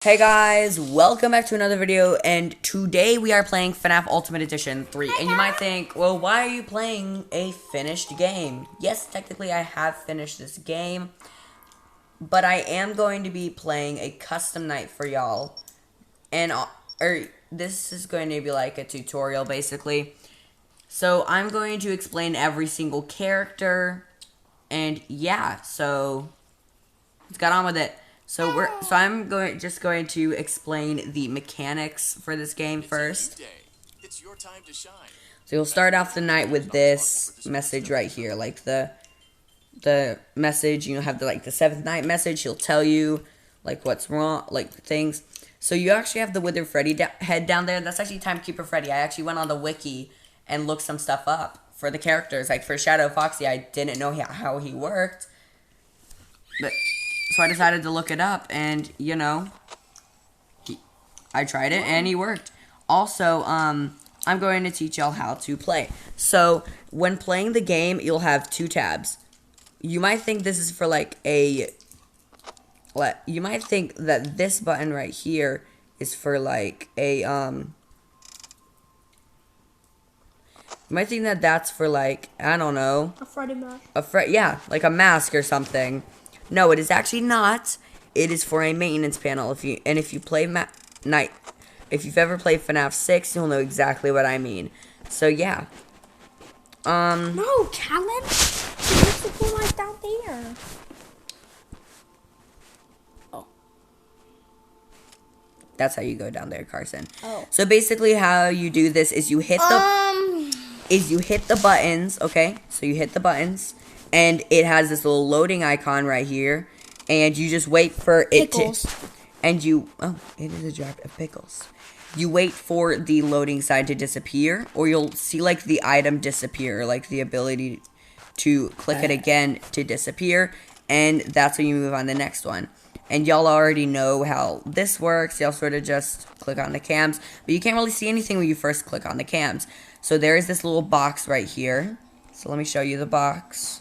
Hey guys, welcome back to another video, and today we are playing Fnaf Ultimate Edition 3, and you might think, well, why are you playing a finished game? Yes, technically I have finished this game, but I am going to be playing a custom night for y'all, and this is going to be like a tutorial, basically. So I'm going to explain every single character, and yeah, so let's get on with it. So I'm going to explain the mechanics for this game first. It's your time to shine. So you'll start off the night with this message right here, like the message. You have the seventh night message. He'll tell you like what's wrong, like things. So you actually have the Withered Freddy head down there. That's actually Timekeeper Freddy. I actually went on the wiki and looked some stuff up for the characters. Like for Shadow Foxy, I didn't know how he worked, but. So I decided to look it up, and, you know, I tried it, and he worked. Also, I'm going to teach y'all how to play. So, when playing the game, you'll have two tabs. You might think this is for, like, you might think that this button right here is for, like, you might think that that's for, like, I don't know. A Freddy mask. Yeah, like a mask or something. No, it is actually not. It is for a maintenance panel. If you play if you've ever played FNAF 6, you'll know exactly what I mean. So yeah. No, Callum. There's the blue light down there. Oh. That's how you go down there, Carson. Oh. So basically, how you do this is you hit the buttons. Okay, so you hit the buttons. And it has this little loading icon right here. And you just wait for it Pickles. oh, it is a jar of pickles. You wait for the loading sign to disappear. Or you'll see like the item disappear. Like the ability to click it again to disappear. And that's when you move on to the next one. And y'all already know how this works. Y'all sort of just click on the cams. But you can't really see anything when you first click on the cams. So there is this little box right here. So let me show you the box.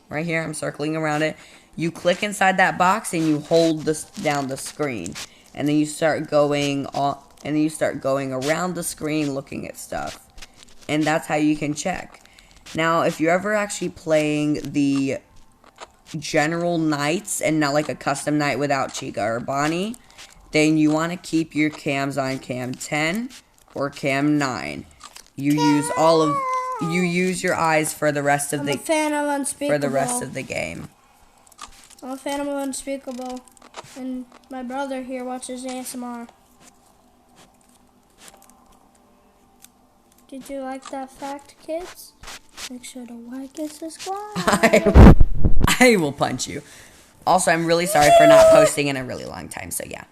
Right here, I'm circling around it. You click inside that box and you hold down the screen, and then you start going on, and then you start going around the screen looking at stuff, and that's how you can check. Now, if you're ever actually playing the general nights and not like a custom night without Chica or Bonnie, then you want to keep your cams on cam 10 or cam 9. You use your eyes for the rest of I'm a fan of Unspeakable. for the rest of the game. I'm a fan of Unspeakable, and my brother here watches ASMR. Did you like that fact, kids? Make sure to like and subscribe. I will punch you. Also, I'm really sorry for not posting in a really long time. So yeah.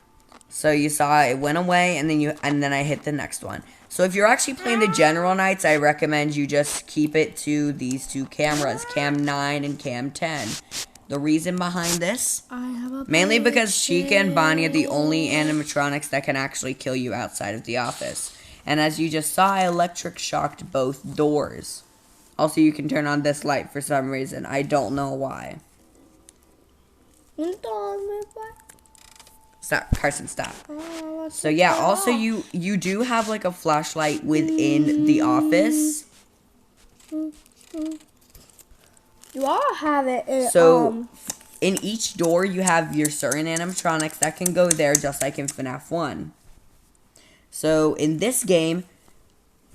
So you saw it went away, and then I hit the next one. So if you're actually playing the general nights, I recommend you just keep it to these two cameras, cam 9 and cam 10. The reason behind this, mainly because Chica and Bonnie are the only animatronics that can actually kill you outside of the office. And as you just saw, I electric shocked both doors. Also, you can turn on this light for some reason. I don't know why. Stop, Carson, stop. So yeah, also you do have like a flashlight within the office. You all have it. So in each door you have your certain animatronics that can go there, just like in FNAF 1. So in this game,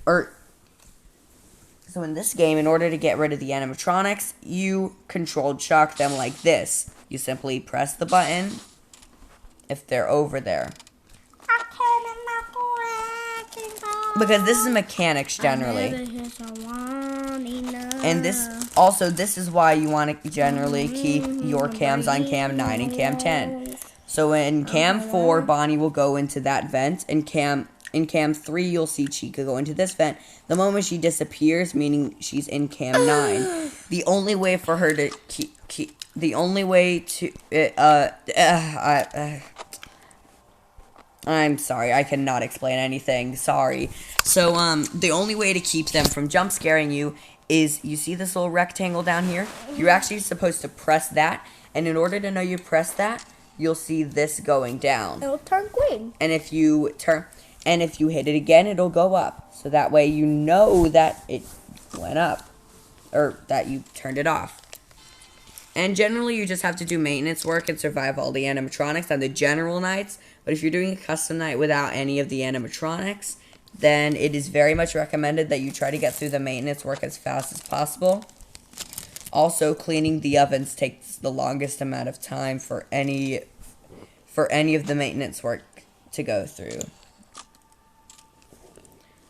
in order to get rid of the animatronics, you controlled shock them like this. You simply press the button if they're over there. Because this is mechanics generally. And this is why you want to generally keep your cams on cam 9 and cam 10. So in cam 4, Bonnie will go into that vent, and in cam 3, you'll see Chica go into this vent. The moment she disappears, meaning she's in cam 9, the only way for her to I'm sorry, I cannot explain anything. Sorry. So, the only way to keep them from jump scaring you is, you see this little rectangle down here? You're actually supposed to press that, and in order to know you press that, you'll see this going down. It'll turn green. And if you hit it again, it'll go up. So that way you know that it went up, or that you turned it off. And generally, you just have to do maintenance work and survive all the animatronics on the general nights. But if you're doing a custom night without any of the animatronics, then it is very much recommended that you try to get through the maintenance work as fast as possible. Also, cleaning the ovens takes the longest amount of time for any of the maintenance work to go through.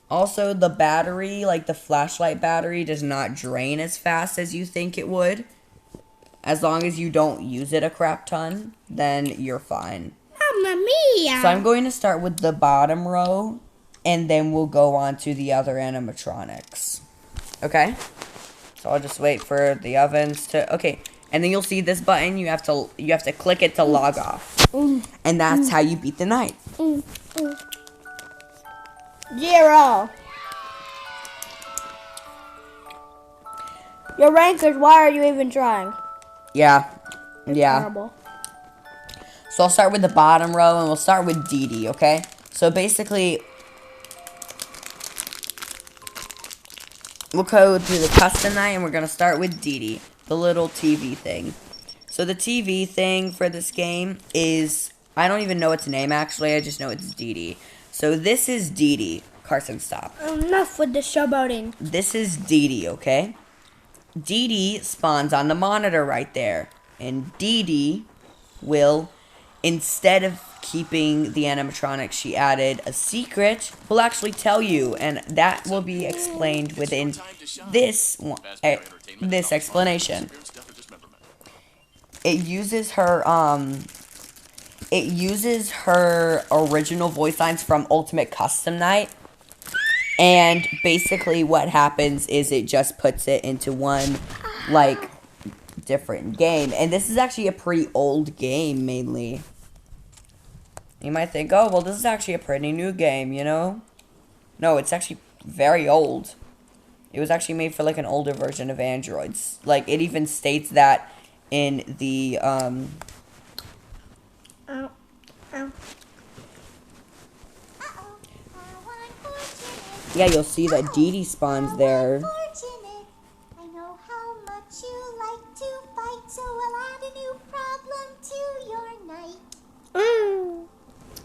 Also, the battery, like the flashlight battery, does not drain as fast as you think it would. As long as you don't use it a crap ton, then you're fine. Mamma mia! So I'm going to start with the bottom row, and then we'll go on to the other animatronics. Okay? So I'll just wait for the ovens to... Okay, and then you'll see this button. You have to click it to log off. And that's how you beat the night. 0. Your rankers, why are you even trying? Yeah. It's Yeah. terrible. So I'll start with the bottom row, and we'll start with Dee Dee, okay? So basically, we'll go through the custom night, and we're going to start with Dee Dee, the little TV thing. So the TV thing for this game is, I don't even know its name, actually. I just know it's Dee Dee. So this is Dee Dee. Carson, stop. Enough with the showboating. This is Dee Dee, okay? Dee Dee spawns on the monitor right there. And Dee Dee will, instead of keeping the animatronic she added a secret, will actually tell you. And that will be explained within this explanation. It uses her original voice lines from Ultimate Custom Night. And basically what happens is it just puts it into one, like, different game. And this is actually a pretty old game, mainly. You might think, oh, well, this is actually a pretty new game, you know? No, it's actually very old. It was actually made for, like, an older version of Androids. Like, it even states that in the, Ow. yeah, you'll see that Dee Dee spawns there. I know how much you like to fight, so we'll add a new problem to your night.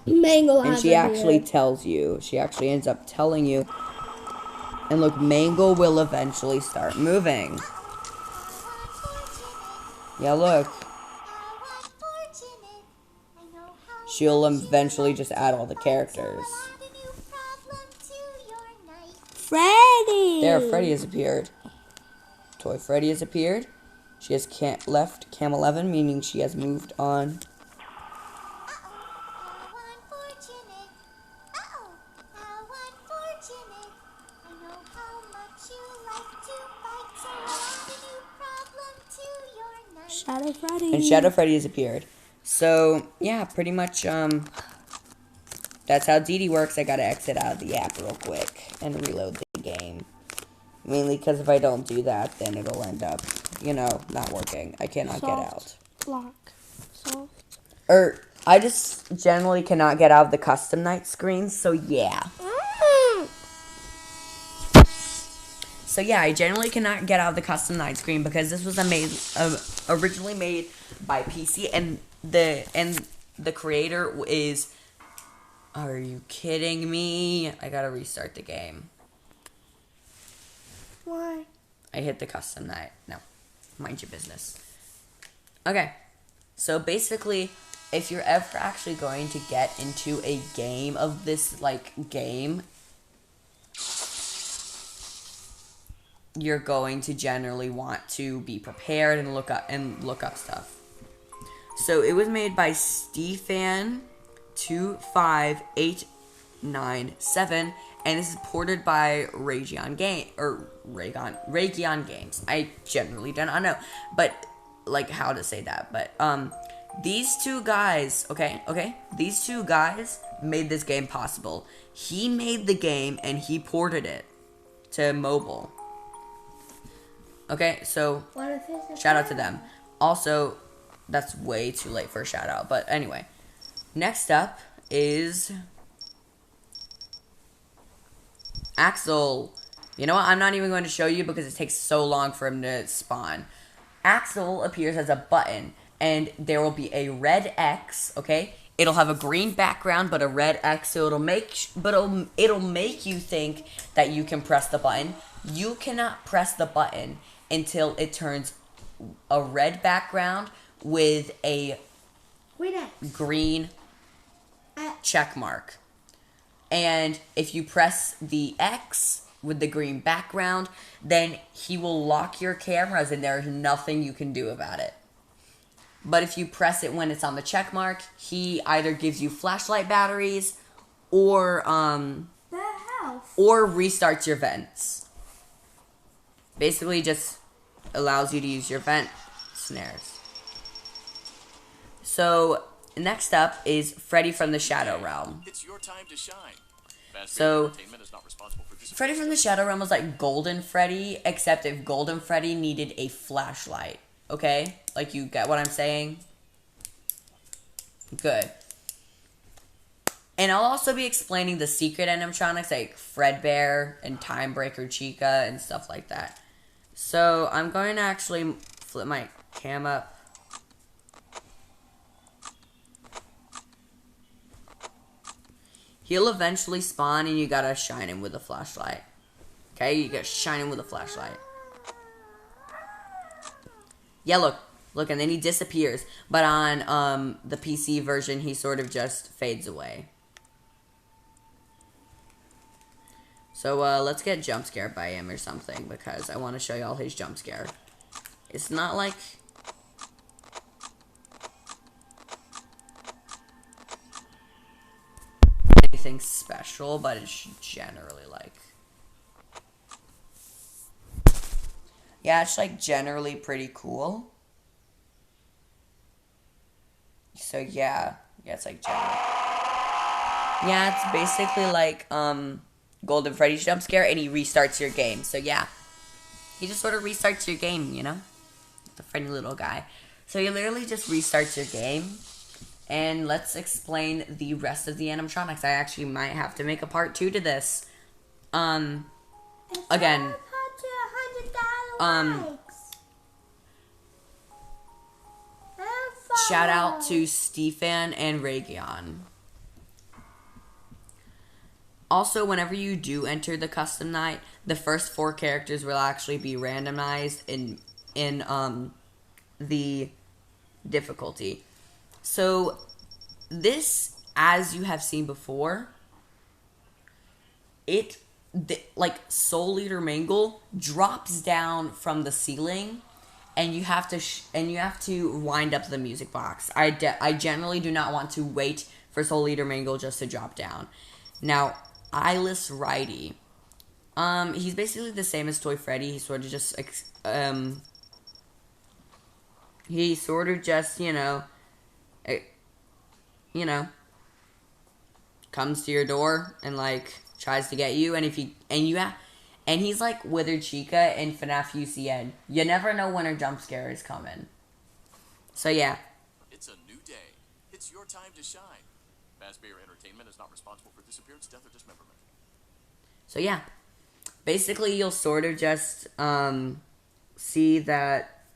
Mangle And has she a actually beard. tells you. She actually ends up telling you. And look, Mangle will eventually start moving. Yeah, look. She'll eventually just add all the characters. Freddy! There, Freddy has appeared. Toy Freddy has appeared. She has left Cam 11, meaning she has moved on. Shadow Freddy. And Shadow Freddy has appeared. So, yeah, pretty much, that's how Dee Dee works. I gotta exit out of the app real quick and reload the game. Mainly because if I don't do that, then it'll end up, you know, not working. I cannot get out. Lock. Soft. I just generally cannot get out of the custom night screen, so yeah. So yeah, I generally cannot get out of the custom night screen because this was originally made by PC, and the creator is... Are you kidding me? I gotta restart the game. Why? I hit the custom night. No, mind your business. Okay, so basically, if you're ever actually going to get into a game of this, like, game, you're going to generally want to be prepared and look up stuff. So it was made by Stefan 25897, and this is ported by Radeon Games. I generally do not know, but like how to say that. But these two guys, okay, these two guys made this game possible. He made the game and he ported it to mobile. Okay, so shout out to them. Also, that's way too late for a shout out. But anyway, next up is Axel. You know what? I'm not even going to show you because it takes so long for him to spawn. Axel appears as a button, and there will be a red X, okay? It'll have a green background, but a red X, so it'll make you think that you can press the button. You cannot press the button until it turns a red background with a green check mark. And if you press the X with the green background, then he will lock your cameras and there's nothing you can do about it. But if you press it when it's on the check mark, he either gives you flashlight batteries or restarts your vents. Basically just allows you to use your vent snares. So next up is Freddy from the Shadow Realm. It's your time to shine. So Freddy from the Shadow Realm was like Golden Freddy, except if Golden Freddy needed a flashlight. Okay? Like, you get what I'm saying? Good. And I'll also be explaining the secret animatronics like Fredbear and Timebreaker Chica and stuff like that. So I'm going to actually flip my cam up. He'll eventually spawn and you gotta shine him with a flashlight. Okay, you gotta shine him with a flashlight. Yeah, look, and then he disappears. But on the PC version, he sort of just fades away. So let's get jump scared by him or something, because I want to show y'all his jump scare. It's not like anything special, but it's generally like, yeah, it's like generally pretty cool. So yeah, it's like generally, yeah, it's basically like Golden Freddy's jump scare, and he restarts your game. So yeah, he just sort of restarts your game, you know, the friendly little guy. So he literally just restarts your game. And let's explain the rest of the animatronics. I actually might have to make a part 2 to this. Again, shout out to Stefan and Rageon. Also, whenever you do enter the custom night, the first 4 characters will actually be randomized in the difficulty. So, this, as you have seen before, like Soul Eater Mangle drops down from the ceiling, and you have to wind up the music box. I generally do not want to wait for Soul Eater Mangle just to drop down. Now, Eyeless Righty, he's basically the same as Toy Freddy. He sort of just comes to your door and like tries to get you, and he's like Withered Chica in Fnaf UCN. You never know when a jump scare is coming. So yeah. It's a new day. It's your time to shine. Fazbear Entertainment is not responsible for disappearance, death, or dismemberment. So yeah. Basically you'll sort of just see that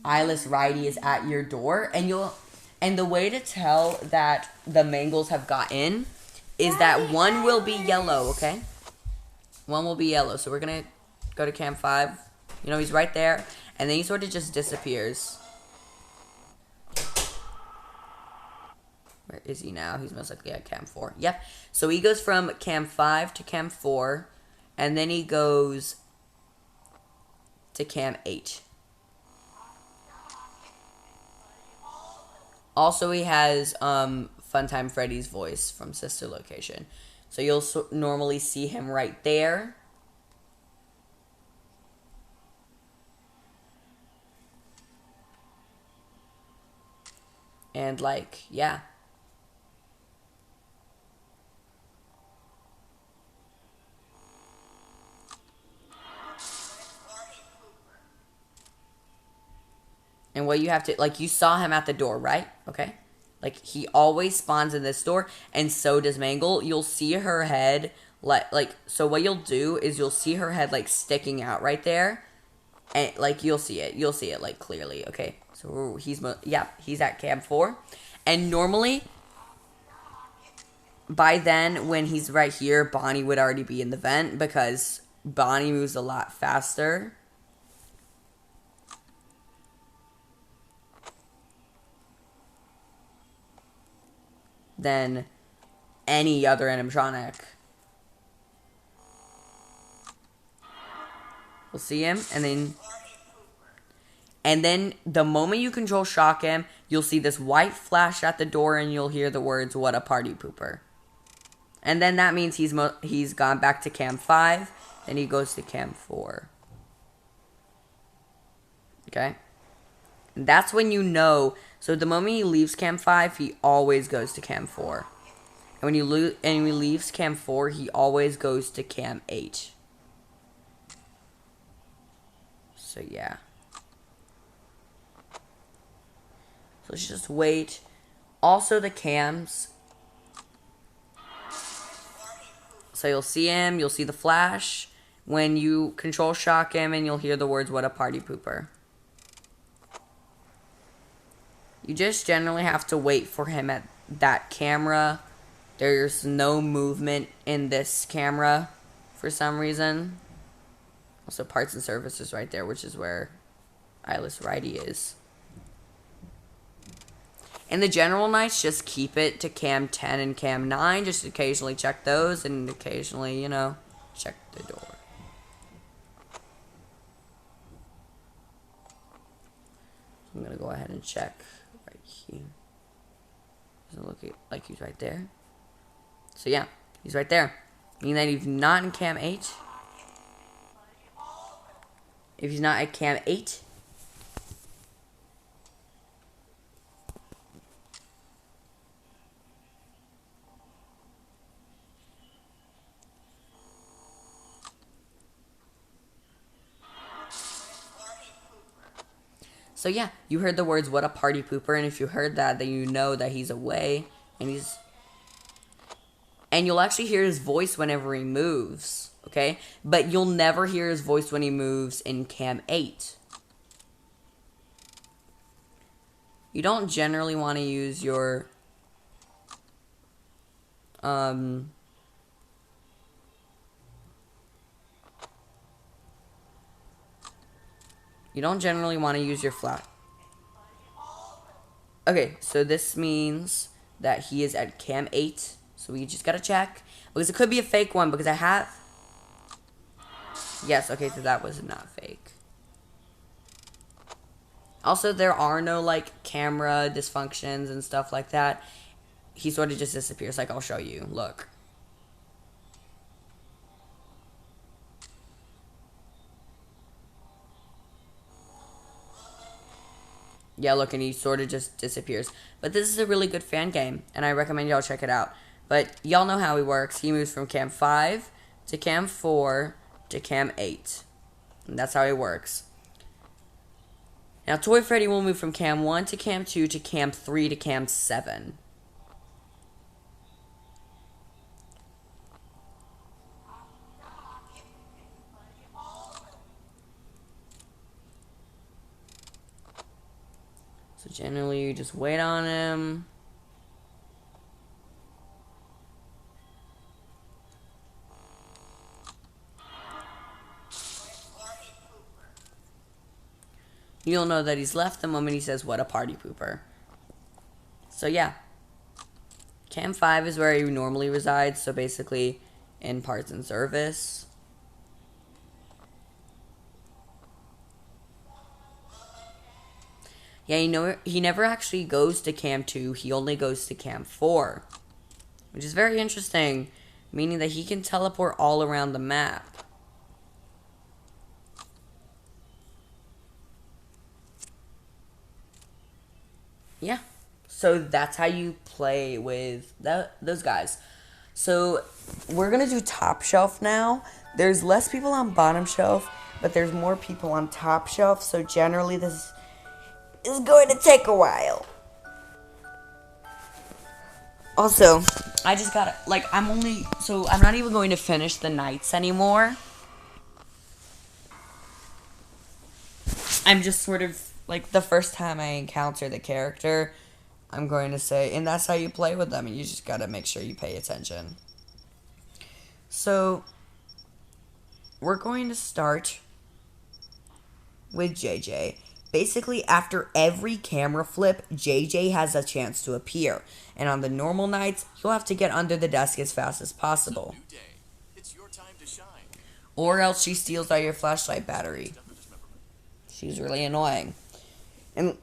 Eyeless Righty is at your door, and the way to tell that the Mangles have got in is that one will be yellow, okay? One will be yellow. So we're gonna go to cam 5. You know, he's right there, and then he sort of just disappears. Where is he now? He's most likely at cam 4. Yep. So he goes from cam 5 to cam 4, and then he goes to cam 8. Also, he has Funtime Freddy's voice from Sister Location. So you'll normally see him right there. And like, yeah. And what you have to, like, you saw him at the door, right? Okay. Like, he always spawns in this door, and so does Mangle. You'll see her head, so what you'll do is you'll see her head, like, sticking out right there. And, like, you'll see it. You'll see it, like, clearly, okay? So, he's at Cam 4. And normally, by then, when he's right here, Bonnie would already be in the vent, because Bonnie moves a lot faster. Than any other animatronic. We'll see him, and then the moment you control shock him, you'll see this white flash at the door, and you'll hear the words, "What a party pooper." And then that means he's gone back to Cam 5, and he goes to Cam 4. Okay? And that's when you know. So the moment he leaves Cam 5, he always goes to Cam 4. And when he leaves Cam 4, he always goes to Cam 8. So yeah. So let's just wait. Also the cams. So you'll see him, you'll see the flash when you control shock him, and you'll hear the words, "What a party pooper." You just generally have to wait for him at that camera. There's no movement in this camera for some reason. Also, parts and services right there, which is where Eyeless Righty is. In the general nights, just keep it to Cam 10 and Cam 9. Just occasionally check those, and occasionally, you know, check the door. I'm going to go ahead and check. He doesn't look like he's right there. So yeah, he's right there. Meaning that he's not in Cam 8. If he's not at Cam 8. So yeah, you heard the words, "What a party pooper," and if you heard that, then you know that he's away, and you'll actually hear his voice whenever he moves, okay? But you'll never hear his voice when he moves in Cam 8. You don't generally want to use your, you don't generally want to use your flash. Okay, so this means that he is at Cam 8. So we just gotta check. Because it could be a fake one, because I have... Yes, okay, so that was not fake. Also, there are no, like, camera dysfunctions and stuff like that. He sort of just disappears, like, I'll show you. Look. Yeah, look, and he sort of just disappears. But this is a really good fan game, and I recommend y'all check it out. But y'all know how he works. He moves from Cam 5 to Cam 4 to Cam 8. And that's how he works. Now, Toy Freddy will move from Cam 1 to Cam 2 to Cam 3 to Cam 7. So generally, you just wait on him. You'll know that he's left the moment he says, "What a party pooper." So yeah. Cam 5 is where he normally resides, so basically in parts and service. Yeah, you know, he never actually goes to Cam 2, he only goes to Cam 4. Which is very interesting, meaning that he can teleport all around the map. Yeah, so that's how you play with those guys. So we're gonna do top shelf now. There's less people on bottom shelf, but there's more people on top shelf. So generally, is going to take a while. Also, I just gotta, like, I'm not even going to finish the nights anymore. I'm just sort of, like, the first time I encounter the character, I'm going to say, and that's how you play with them, and you just gotta make sure you pay attention. So, we're going to start with JJ. Basically, after every camera flip, JJ has a chance to appear. And on the normal nights, you'll have to get under the desk as fast as possible. New day. It's your time to shine. Or else she steals all your flashlight battery. Death or dismemberment. She's really annoying. And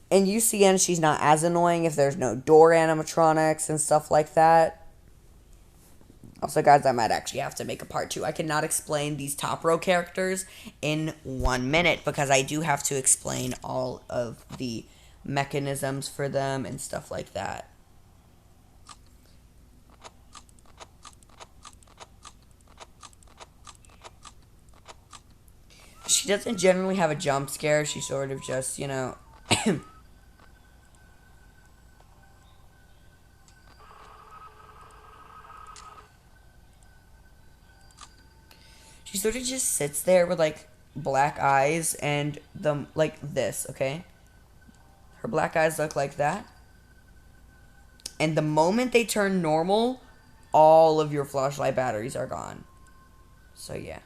in UCN, she's not as annoying if there's no door animatronics and stuff like that. Also, guys, I might actually have to make a part 2. I cannot explain these top row characters in 1 minute because I do have to explain all of the mechanisms for them and stuff like that. She doesn't generally have a jump scare. She sort of just, you know... She sort of just sits there with, like, black eyes and like this, okay? Her black eyes look like that. And the moment they turn normal, all of your flashlight batteries are gone. So, yeah.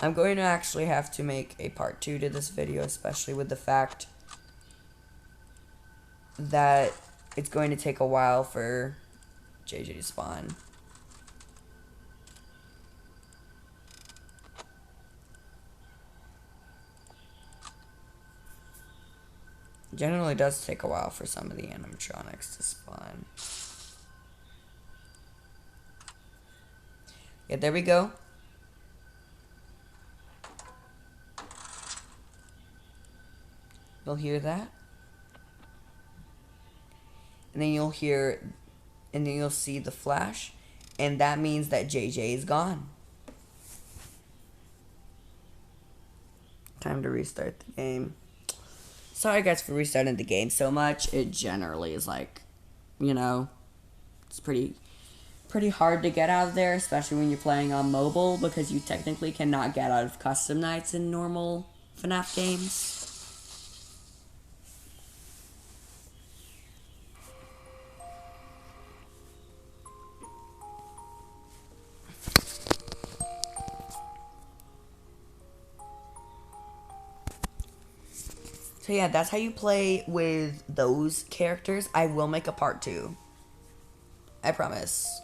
I'm going to actually have to make a part 2 to this video, especially with the fact that it's going to take a while for JJ to spawn. Generally does take a while for some of the animatronics to spawn. Yeah, there we go. You'll hear that. And then you'll see the flash. And that means that JJ is gone. Time to restart the game. Sorry guys for restarting the game so much. It generally is like, you know, it's pretty hard to get out of there, especially when you're playing on mobile, because you technically cannot get out of custom nights in normal FNAF games. So yeah, that's how you play with those characters. I will make a part 2. I promise.